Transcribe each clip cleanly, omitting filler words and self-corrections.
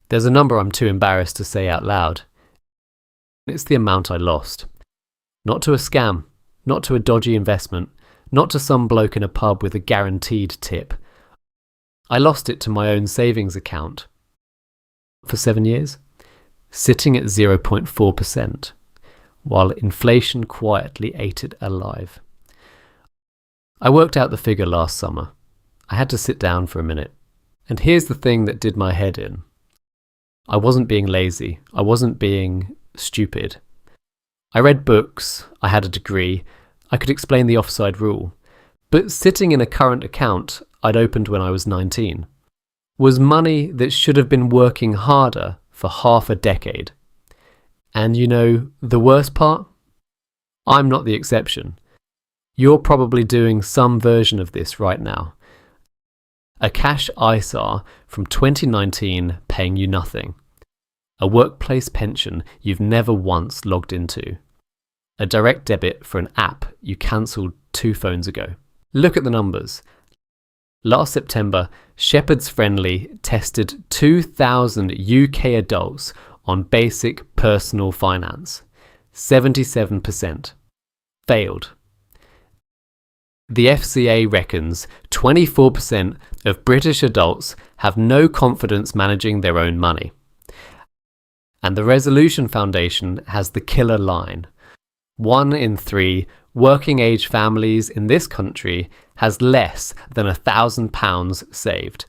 There's a number I'm too embarrassed to say out loud. It's the amount I lost. Not to a scam, not to a dodgy investment, not to some bloke in a pub with a guaranteed tip. I lost it to my own savings account. For 7 years, sitting at 0.4%, while inflation quietly ate it alive. I worked out the figure last summer. I had to sit down for a minute. And here's the thing that did my head in. I wasn't being lazy. I wasn't being stupid. I read books. I had a degree. I could explain the offside rule. But sitting in a current account I'd opened when I was 19 was money that should have been working harder for half a decade. And you know, the worst part? I'm not the exception. You're probably doing some version of this right now. A cash ISAR from 2019 paying you nothing. A workplace pension you've never once logged into. A direct debit for an app you cancelled 2 phones ago. Look at the numbers. Last September, Shepherd's Friendly tested 2,000 UK adults on basic personal finance. 77% failed. The FCA reckons 24% of British adults have no confidence managing their own money. And the Resolution Foundation has the killer line. 1 in 3 working age families in this country has less than £1,000 saved.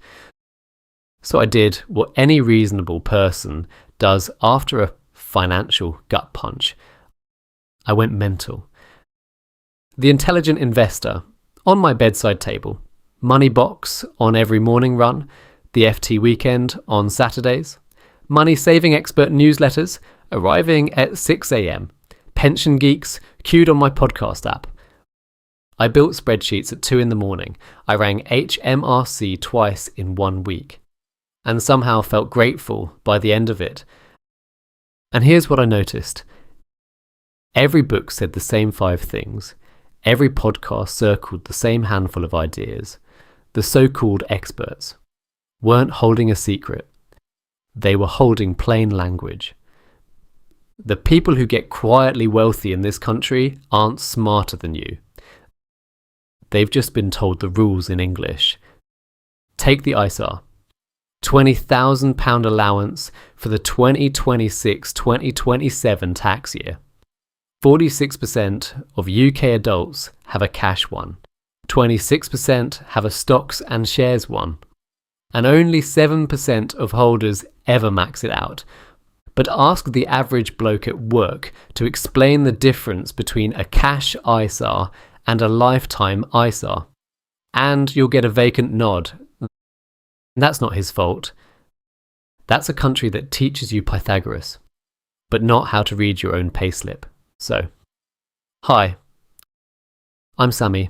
So I did what any reasonable person does after a financial gut punch. I went mental. The Intelligent Investor on my bedside table, Money Box on every morning run, the FT Weekend on Saturdays, Money Saving Expert newsletters arriving at 6 a.m, Pension Geeks queued on my podcast app. I built spreadsheets at 2 in the morning. I rang HMRC twice in 1 week and somehow felt grateful by the end of it. And here's what I noticed. Every book said the same 5 things. Every podcast circled the same handful of ideas. The so-called experts weren't holding a secret. They were holding plain language. The people who get quietly wealthy in this country aren't smarter than you. They've just been told the rules in English. Take the ISAR. £20,000 allowance for the 2026-2027 tax year. 46% of UK adults have a cash one. 26% have a stocks and shares one. And only 7% of holders ever max it out. But ask the average bloke at work to explain the difference between a cash ISAR and a lifetime ISAR. And you'll get a vacant nod. That's not his fault. That's a country that teaches you Pythagoras, but not how to read your own payslip. So, hi, I'm Sammy,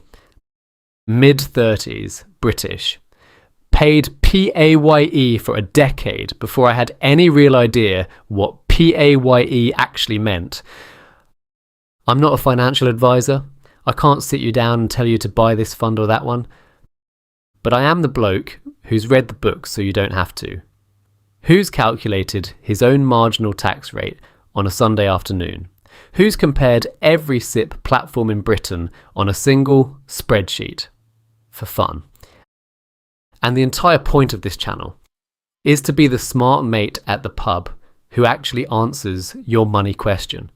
mid-30s, British, paid PAYE for a decade before I had any real idea what PAYE actually meant. I'm not a financial advisor. I can't sit you down and tell you to buy this fund or that one. But I am the bloke who's read the books so you don't have to. Who's calculated his own marginal tax rate on a Sunday afternoon? Who's compared every SIP platform in Britain on a single spreadsheet for fun? And the entire point of this channel is to be the smart mate at the pub who actually answers your money question.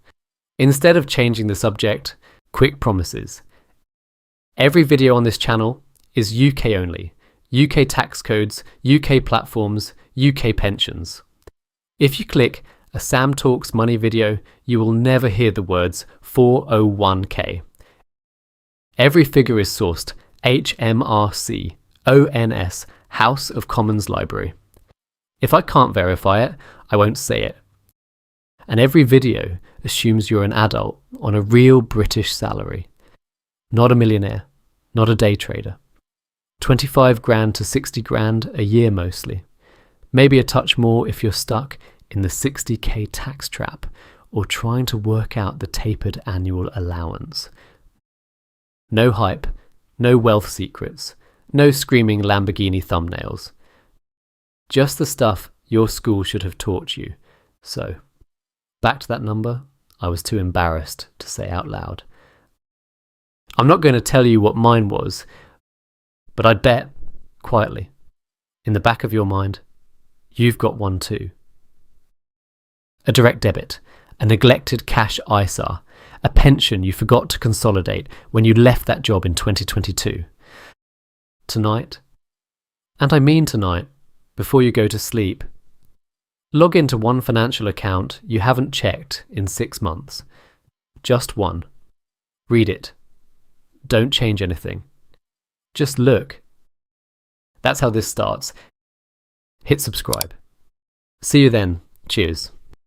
Instead of changing the subject, quick promises. Every video on this channel is UK only. UK tax codes, UK platforms, UK pensions. If you click a Sam Talks Money video, you will never hear the words 401k. Every figure is sourced HMRC, ONS, House of Commons Library. If I can't verify it, I won't say it. And every video assumes you're an adult on a real British salary. Not a millionaire, not a day trader. 25 grand to 60 grand a year mostly. Maybe a touch more if you're stuck in the 60k tax trap or trying to work out the tapered annual allowance. No hype, no wealth secrets, no screaming Lamborghini thumbnails. Just the stuff your school should have taught you. So, back to that number, I was too embarrassed to say out loud. I'm not going to tell you what mine was, but I'd bet, quietly, in the back of your mind, you've got one too. A direct debit, a neglected cash ISA, a pension you forgot to consolidate when you left that job in 2022. Tonight, and I mean tonight, before you go to sleep, log into one financial account you haven't checked in 6 months. Just one. Read it. Don't change anything. Just look. That's how this starts. Hit subscribe. See you then. Cheers.